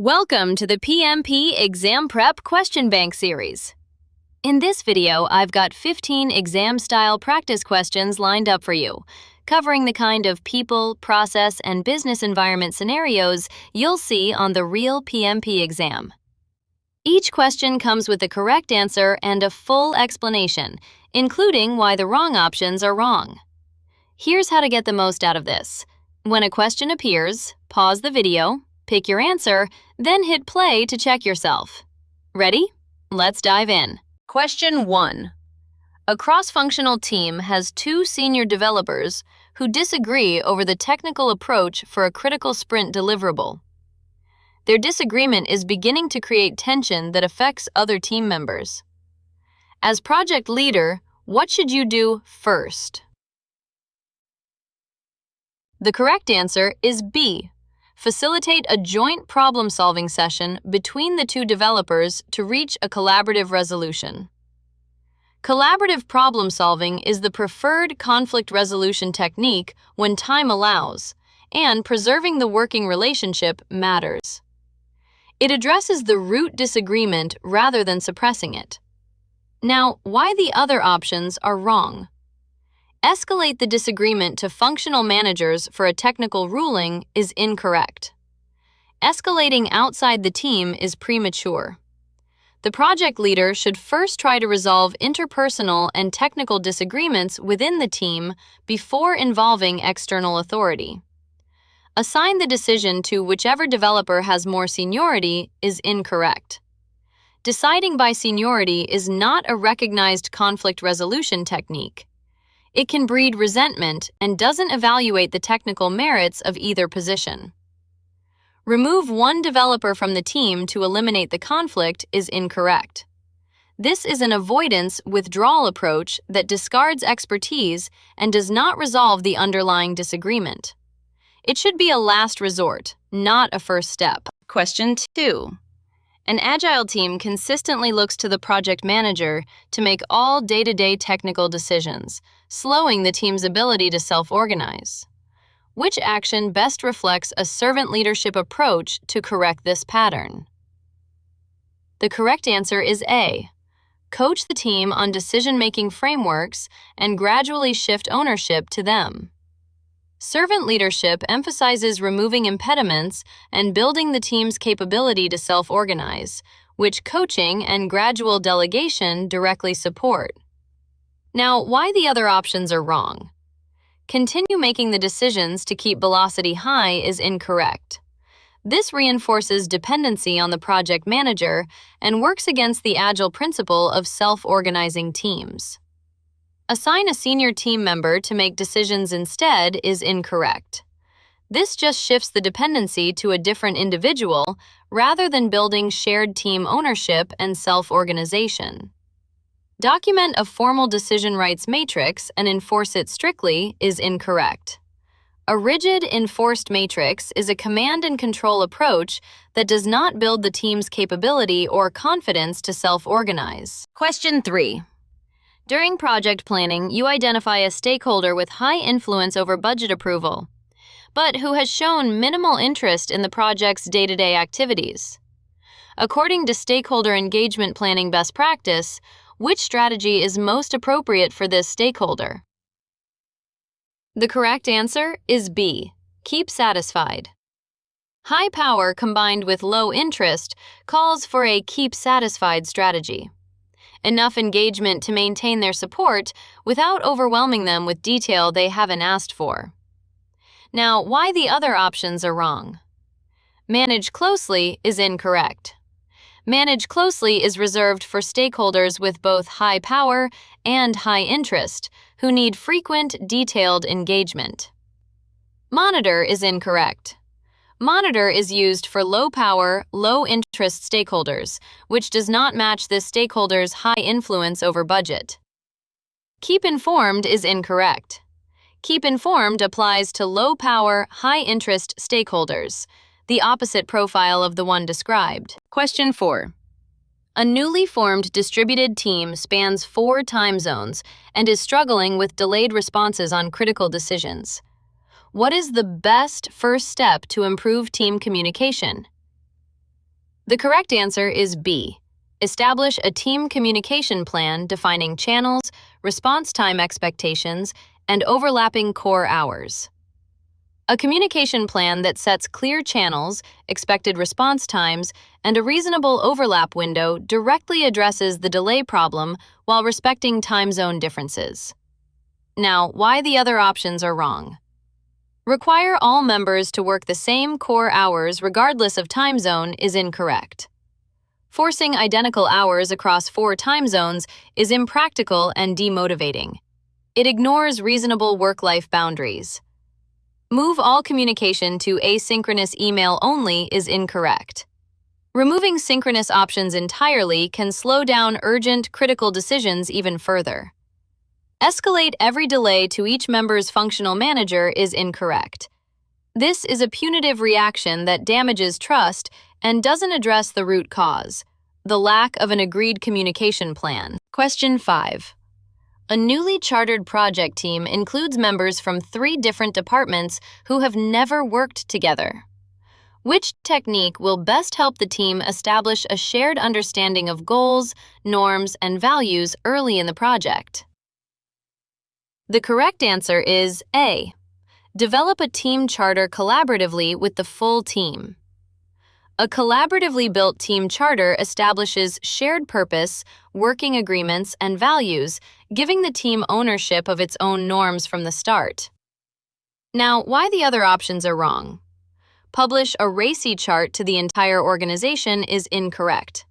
Welcome to the PMP Exam Prep Question Bank series. In this video, I've got 15 exam-style practice questions lined up for you, covering the kind of people, process, and business environment scenarios you'll see on the real PMP exam. Each question comes with the correct answer and a full explanation, including why the wrong options are wrong. Here's how to get the most out of this. When a question appears, pause the video, pick your answer, then hit play to check yourself. Ready? Let's dive in. Question 1. A cross-functional team has two senior developers who disagree over the technical approach for a critical sprint deliverable. Their disagreement is beginning to create tension that affects other team members. As project leader, what should you do first? The correct answer is B. Facilitate a joint problem-solving session between the two developers to reach a collaborative resolution. Collaborative problem-solving is the preferred conflict resolution technique when time allows, and preserving the working relationship matters. It addresses the root disagreement rather than suppressing it. Now, why the other options are wrong? Escalate the disagreement to functional managers for a technical ruling is incorrect. Escalating outside the team is premature. The project leader should first try to resolve interpersonal and technical disagreements within the team before involving external authority. Assign the decision to whichever developer has more seniority is incorrect. Deciding by seniority is not a recognized conflict resolution technique. It can breed resentment and doesn't evaluate the technical merits of either position. Remove one developer from the team to eliminate the conflict is incorrect. This is an avoidance withdrawal approach that discards expertise and does not resolve the underlying disagreement. It should be a last resort, not a first step. Question 2. An agile team consistently looks to the project manager to make all day-to-day technical decisions, slowing the team's ability to self-organize. Which action best reflects a servant leadership approach to correct this pattern? The correct answer is A. Coach the team on decision-making frameworks and gradually shift ownership to them. Servant leadership emphasizes removing impediments and building the team's capability to self-organize, which coaching and gradual delegation directly support. Now, why the other options are wrong? Continue making the decisions to keep velocity high is incorrect. This reinforces dependency on the project manager and works against the agile principle of self-organizing teams. Assign a senior team member to make decisions instead is incorrect. This just shifts the dependency to a different individual rather than building shared team ownership and self-organization. Document a formal decision rights matrix and enforce it strictly is incorrect. A rigid, enforced matrix is a command and control approach that does not build the team's capability or confidence to self-organize. Question 3. During project planning, you identify a stakeholder with high influence over budget approval, but who has shown minimal interest in the project's day-to-day activities. According to stakeholder engagement planning best practice, which strategy is most appropriate for this stakeholder? The correct answer is B. Keep satisfied. High power combined with low interest calls for a keep satisfied strategy. Enough engagement to maintain their support without overwhelming them with detail they haven't asked for. Now, why the other options are wrong? Manage closely is incorrect. Manage closely is reserved for stakeholders with both high power and high interest who need frequent, detailed engagement. Monitor is incorrect. Monitor is used for low-power, low-interest stakeholders, which does not match this stakeholder's high influence over budget. Keep informed is incorrect. Keep informed applies to low-power, high-interest stakeholders, the opposite profile of the one described. Question 4. A newly formed distributed team spans 4 time zones and is struggling with delayed responses on critical decisions. What is the best first step to improve team communication? The correct answer is B. Establish a team communication plan defining channels, response time expectations, and overlapping core hours. A communication plan that sets clear channels, expected response times, and a reasonable overlap window directly addresses the delay problem while respecting time zone differences. Now, why the other options are wrong? Require all members to work the same core hours regardless of time zone is incorrect. Forcing identical hours across 4 time zones is impractical and demotivating. It ignores reasonable work-life boundaries. Move all communication to asynchronous email only is incorrect. Removing synchronous options entirely can slow down urgent, critical decisions even further. Escalate every delay to each member's functional manager is incorrect. This is a punitive reaction that damages trust and doesn't address the root cause, the lack of an agreed communication plan. Question 5. A newly chartered project team includes members from 3 different departments who have never worked together. Which technique will best help the team establish a shared understanding of goals, norms, and values early in the project? The correct answer is A. Develop a team charter collaboratively with the full team. A collaboratively built team charter establishes shared purpose, working agreements, and values, giving the team ownership of its own norms from the start. Now, why the other options are wrong? Publish a RACI chart to the entire organization is incorrect.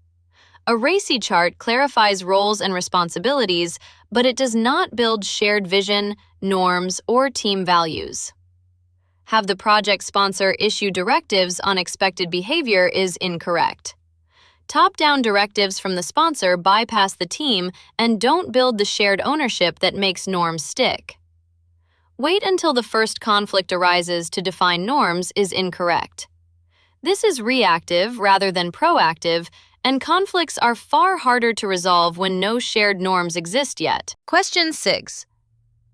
A RACI chart clarifies roles and responsibilities, but it does not build shared vision, norms, or team values. Have the project sponsor issue directives on expected behavior is incorrect. Top-down directives from the sponsor bypass the team and don't build the shared ownership that makes norms stick. Wait until the first conflict arises to define norms is incorrect. This is reactive rather than proactive, and conflicts are far harder to resolve when no shared norms exist yet. Question 6.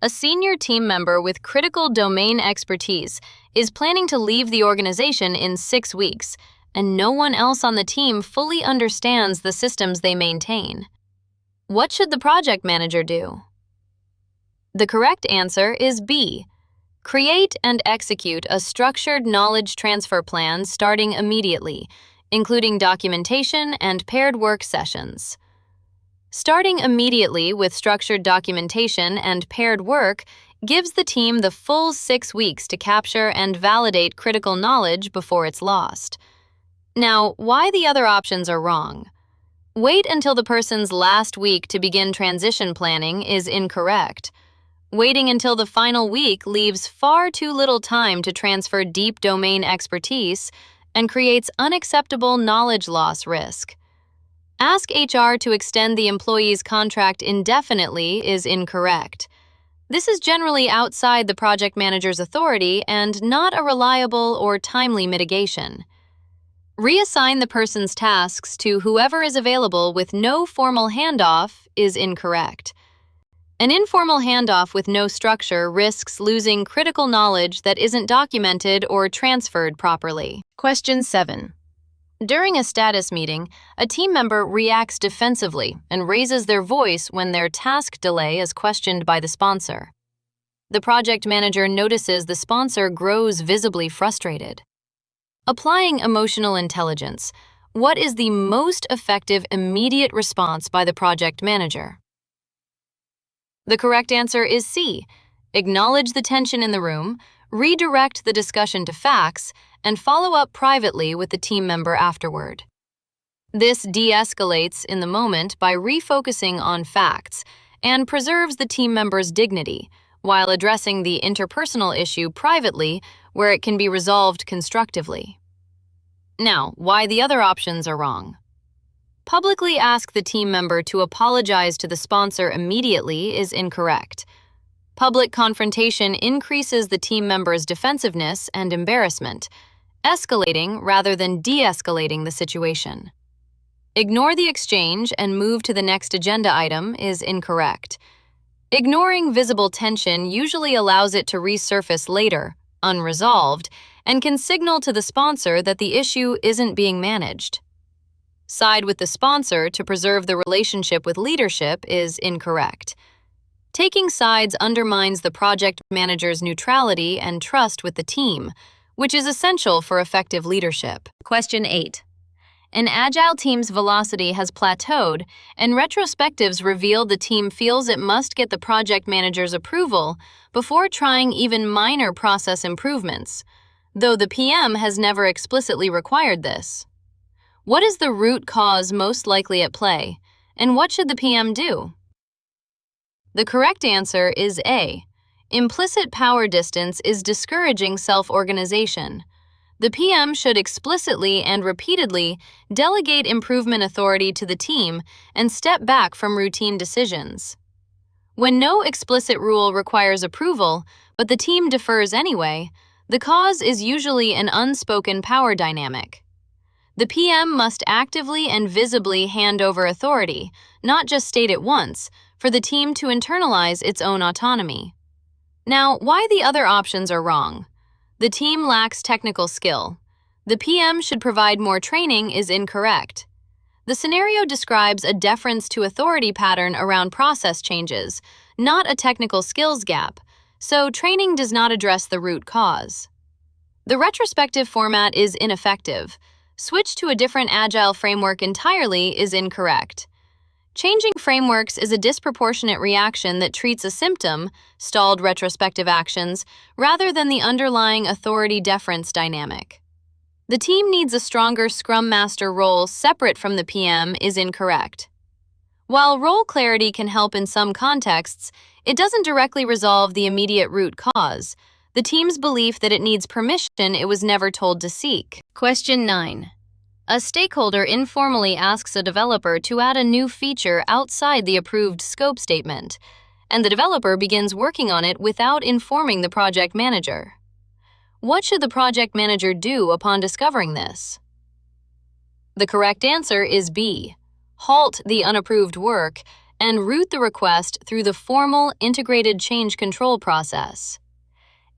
A senior team member with critical domain expertise is planning to leave the organization in 6 weeks, and no one else on the team fully understands the systems they maintain. What should the project manager do? The correct answer is B. Create and execute a structured knowledge transfer plan starting immediately, including documentation and paired work sessions. Starting immediately with structured documentation and paired work gives the team the full 6 weeks to capture and validate critical knowledge before it's lost. Now, why the other options are wrong? Wait until the person's last week to begin transition planning is incorrect. Waiting until the final week leaves far too little time to transfer deep domain expertise and creates unacceptable knowledge loss risk. Ask HR to extend the employee's contract indefinitely is incorrect. This is generally outside the project manager's authority and not a reliable or timely mitigation. Reassign the person's tasks to whoever is available with no formal handoff is incorrect. An informal handoff with no structure risks losing critical knowledge that isn't documented or transferred properly. Question 7. During a status meeting, a team member reacts defensively and raises their voice when their task delay is questioned by the sponsor. The project manager notices the sponsor grows visibly frustrated. Applying emotional intelligence, what is the most effective immediate response by the project manager? The correct answer is C. Acknowledge the tension in the room, redirect the discussion to facts, and follow up privately with the team member afterward. This de-escalates in the moment by refocusing on facts and preserves the team member's dignity while addressing the interpersonal issue privately where it can be resolved constructively. Now, why the other options are wrong? Publicly ask the team member to apologize to the sponsor immediately is incorrect. Public confrontation increases the team member's defensiveness and embarrassment, escalating rather than de-escalating the situation. Ignore the exchange and move to the next agenda item is incorrect. Ignoring visible tension usually allows it to resurface later, unresolved, and can signal to the sponsor that the issue isn't being managed. Side with the sponsor to preserve the relationship with leadership is incorrect. Taking sides undermines the project manager's neutrality and trust with the team, which is essential for effective leadership. Question 8. An agile team's velocity has plateaued, and retrospectives reveal the team feels it must get the project manager's approval before trying even minor process improvements, though the PM has never explicitly required this. What is the root cause most likely at play, and what should the PM do? The correct answer is A. Implicit power distance is discouraging self-organization. The PM should explicitly and repeatedly delegate improvement authority to the team and step back from routine decisions. When no explicit rule requires approval, but the team defers anyway, the cause is usually an unspoken power dynamic. The PM must actively and visibly hand over authority, not just state it once, for the team to internalize its own autonomy. Now, why the other options are wrong? The team lacks technical skill. The PM should provide more training is incorrect. The scenario describes a deference to authority pattern around process changes, not a technical skills gap, so training does not address the root cause. The retrospective format is ineffective. Switch to a different agile framework entirely is incorrect. Changing frameworks is a disproportionate reaction that treats a symptom, stalled retrospective actions, rather than the underlying authority deference dynamic. The team needs a stronger Scrum Master role separate from the PM is incorrect. While role clarity can help in some contexts, it doesn't directly resolve the immediate root cause, the team's belief that it needs permission it was never told to seek. Question 9. A stakeholder informally asks a developer to add a new feature outside the approved scope statement, and the developer begins working on it without informing the project manager. What should the project manager do upon discovering this? The correct answer is B. Halt the unapproved work and route the request through the formal integrated change control process.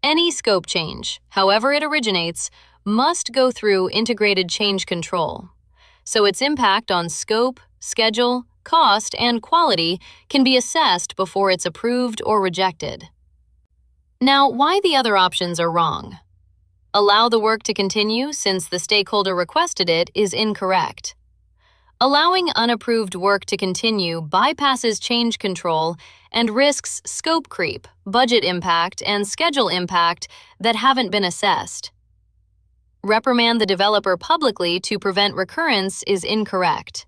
Any scope change, however it originates, must go through integrated change control, so its impact on scope, schedule, cost, and quality can be assessed before it's approved or rejected. Now, why the other options are wrong? Allow the work to continue since the stakeholder requested it is incorrect. Allowing unapproved work to continue bypasses change control and risks scope creep, budget impact, and schedule impact that haven't been assessed. Reprimand the developer publicly to prevent recurrence is incorrect.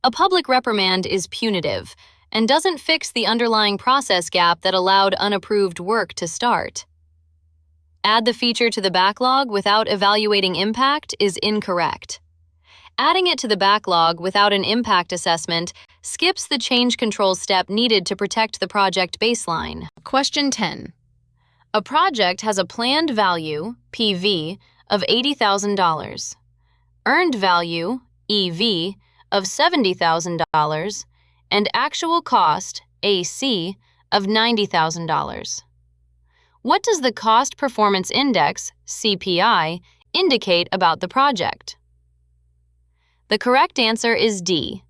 A public reprimand is punitive and doesn't fix the underlying process gap that allowed unapproved work to start. Add the feature to the backlog without evaluating impact is incorrect. Adding it to the backlog without an impact assessment skips the change control step needed to protect the project baseline. Question 10. A project has a planned value, PV, of $80,000, earned value, EV, of $70,000, and actual cost, AC, of $90,000. What does the Cost Performance Index, CPI, indicate about the project? The correct answer is D.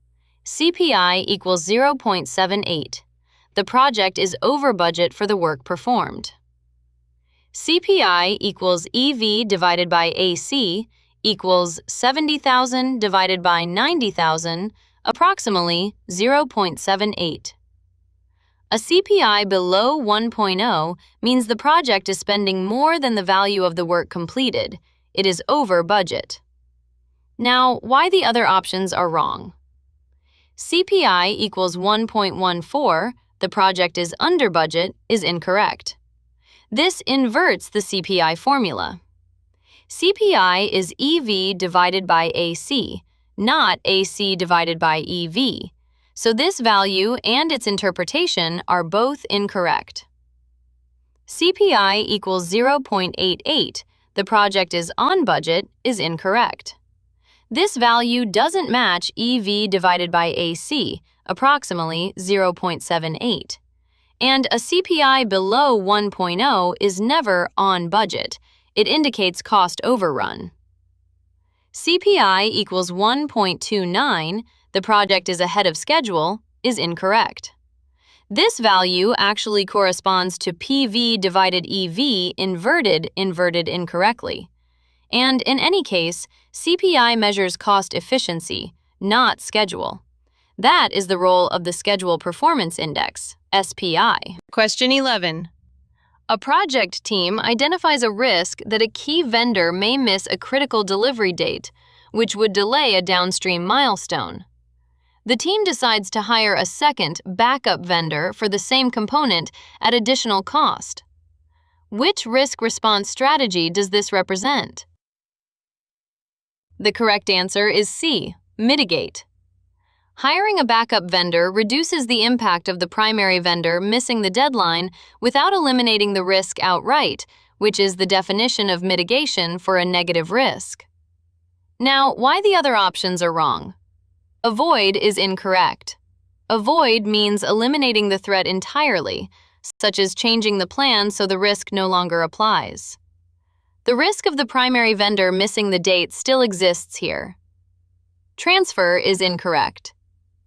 CPI equals 0.78. The project is over budget for the work performed. CPI equals EV divided by AC equals 70,000 divided by 90,000, approximately 0.78. A CPI below 1.0 means the project is spending more than the value of the work completed. It is over budget. Now, why the other options are wrong? CPI equals 1.14, the project is under budget, is incorrect. This inverts the CPI formula. CPI is EV divided by AC, not AC divided by EV, so this value and its interpretation are both incorrect. CPI equals 0.88, the project is on budget, is incorrect. This value doesn't match EV divided by AC, approximately 0.78. And a CPI below 1.0 is never on budget. It indicates cost overrun. CPI equals 1.29, the project is ahead of schedule, is incorrect. This value actually corresponds to PV divided EV inverted incorrectly. And in any case, CPI measures cost efficiency, not schedule. That is the role of the Schedule Performance Index, SPI. Question 11. A project team identifies a risk that a key vendor may miss a critical delivery date, which would delay a downstream milestone. The team decides to hire a second, backup vendor for the same component at additional cost. Which risk response strategy does this represent? The correct answer is C, mitigate. Hiring a backup vendor reduces the impact of the primary vendor missing the deadline without eliminating the risk outright, which is the definition of mitigation for a negative risk. Now, why the other options are wrong? Avoid is incorrect. Avoid means eliminating the threat entirely, such as changing the plan so the risk no longer applies. The risk of the primary vendor missing the date still exists here. Transfer is incorrect.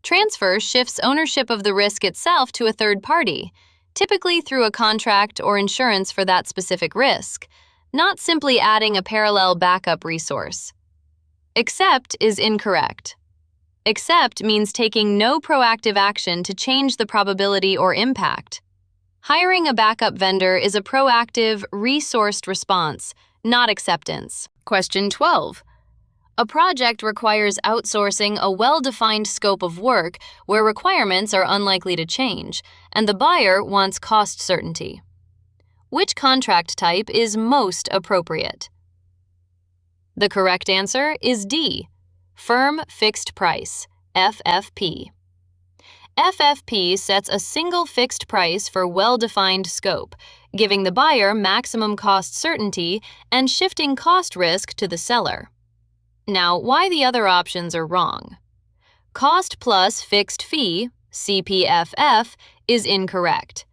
Transfer shifts ownership of the risk itself to a third party, typically through a contract or insurance for that specific risk, not simply adding a parallel backup resource. Accept is incorrect. Accept means taking no proactive action to change the probability or impact. Hiring a backup vendor is a proactive, resourced response, not acceptance. Question 12. A project requires outsourcing a well-defined scope of work where requirements are unlikely to change, and the buyer wants cost certainty. Which contract type is most appropriate? The correct answer is D, Firm Fixed Price, FFP. FFP sets a single fixed price for well-defined scope, giving the buyer maximum cost certainty and shifting cost risk to the seller. Now, why the other options are wrong? Cost plus fixed fee, CPFF, is incorrect.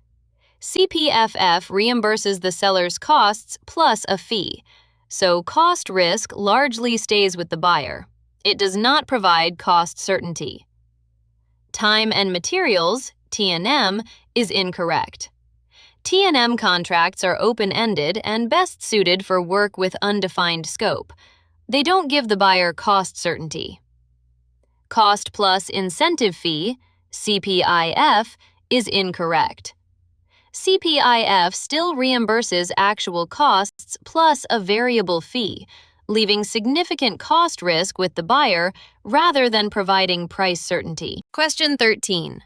CPFF reimburses the seller's costs plus a fee, so cost risk largely stays with the buyer. It does not provide cost certainty. Time and materials, T&M, is incorrect. T&M contracts are open-ended and best suited for work with undefined scope. They don't give the buyer cost certainty. Cost plus incentive fee, CPIF, is incorrect. CPIF still reimburses actual costs plus a variable fee, leaving significant cost risk with the buyer rather than providing price certainty. Question 13.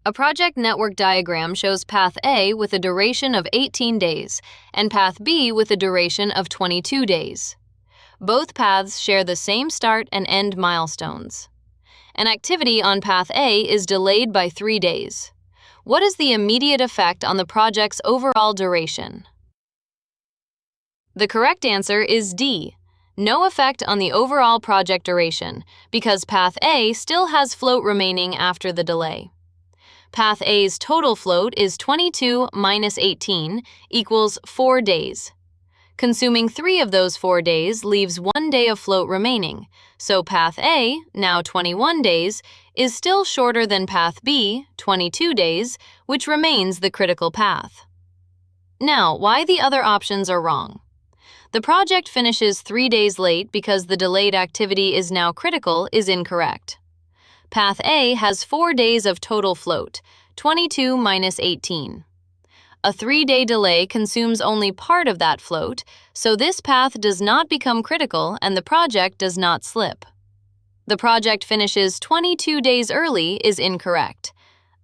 A project network diagram shows path A with a duration of 18 days and path B with a duration of 22 days. Both paths share the same start and end milestones. An activity on path A is delayed by 3 days. What is the immediate effect on the project's overall duration? The correct answer is D, no effect on the overall project duration, because path A still has float remaining after the delay. Path A's total float is 22 minus 18 equals 4 days. Consuming 3 of those 4 days leaves 1 day of float remaining, so path A, now 21 days, is still shorter than path B, 22 days, which remains the critical path. Now, why the other options are wrong? The project finishes 3 days late because the delayed activity is now critical is incorrect. Path A has 4 days of total float, 22 minus 18. A 3-day delay consumes only part of that float, so this path does not become critical and the project does not slip. The project finishes 22 days early is incorrect.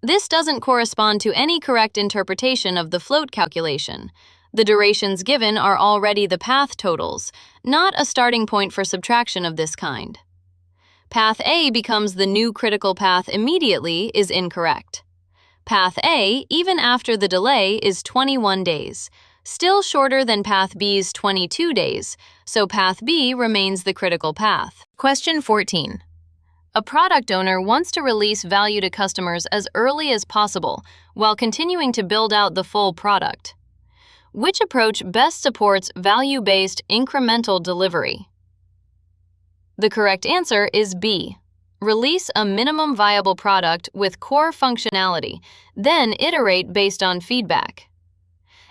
This doesn't correspond to any correct interpretation of the float calculation. The durations given are already the path totals, not a starting point for subtraction of this kind. Path A becomes the new critical path immediately is incorrect. Path A, even after the delay, is 21 days, still shorter than Path B's 22 days, so Path B remains the critical path. Question 14. A product owner wants to release value to customers as early as possible while continuing to build out the full product. Which approach best supports value-based incremental delivery? The correct answer is B. Release a minimum viable product with core functionality, then iterate based on feedback.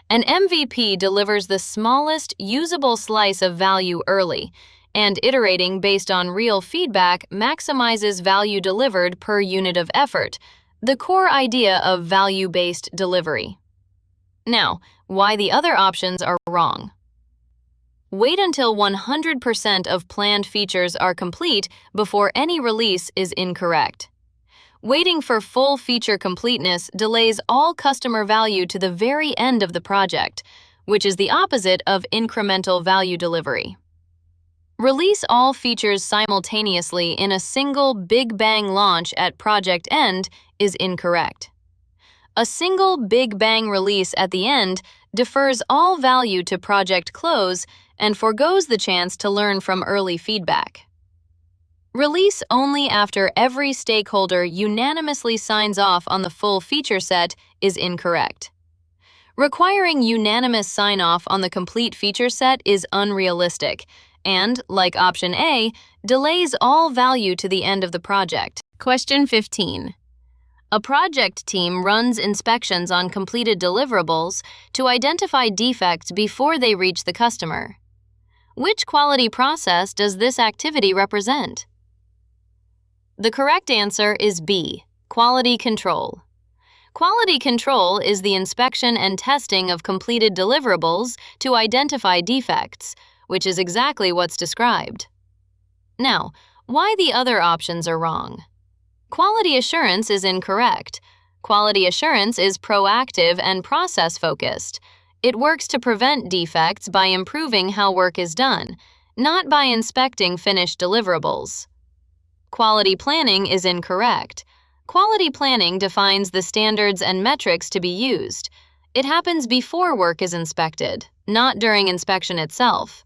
An MVP delivers the smallest usable slice of value early, and iterating based on real feedback maximizes value delivered per unit of effort, the core idea of value-based delivery. Now, why the other options are wrong. Wait until 100% of planned features are complete before any release is incorrect. Waiting for full feature completeness delays all customer value to the very end of the project, which is the opposite of incremental value delivery. Release all features simultaneously in a single Big Bang launch at project end is incorrect. A single Big Bang release at the end defers all value to project close and forgoes the chance to learn from early feedback. Release only after every stakeholder unanimously signs off on the full feature set is incorrect. Requiring unanimous sign-off on the complete feature set is unrealistic and, like option A, delays all value to the end of the project. Question 15. A project team runs inspections on completed deliverables to identify defects before they reach the customer. Which quality process does this activity represent? The correct answer is B, quality control. Quality control is the inspection and testing of completed deliverables to identify defects, which is exactly what's described. Now, why the other options are wrong? Quality assurance is incorrect. Quality assurance is proactive and process-focused. It works to prevent defects by improving how work is done, not by inspecting finished deliverables. Quality planning is incorrect. Quality planning defines the standards and metrics to be used. It happens before work is inspected, not during inspection itself.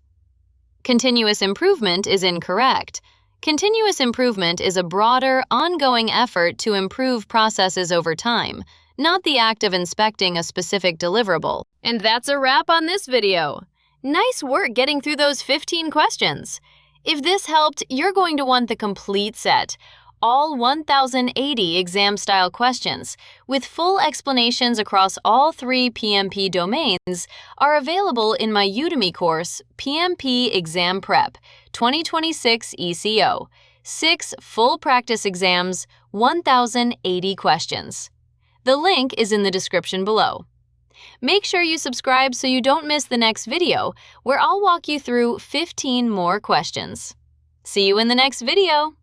Continuous improvement is incorrect. Continuous improvement is a broader, ongoing effort to improve processes over time, not the act of inspecting a specific deliverable. And that's a wrap on this video. Nice work getting through those 15 questions. If this helped, you're going to want the complete set, all 1,080 exam-style questions, with full explanations across all 3 PMP domains, are available in my Udemy course, PMP Exam Prep 2026 ECO, 6 full practice exams, 1,080 questions. The link is in the description below. Make sure you subscribe so you don't miss the next video, where I'll walk you through 15 more questions. See you in the next video!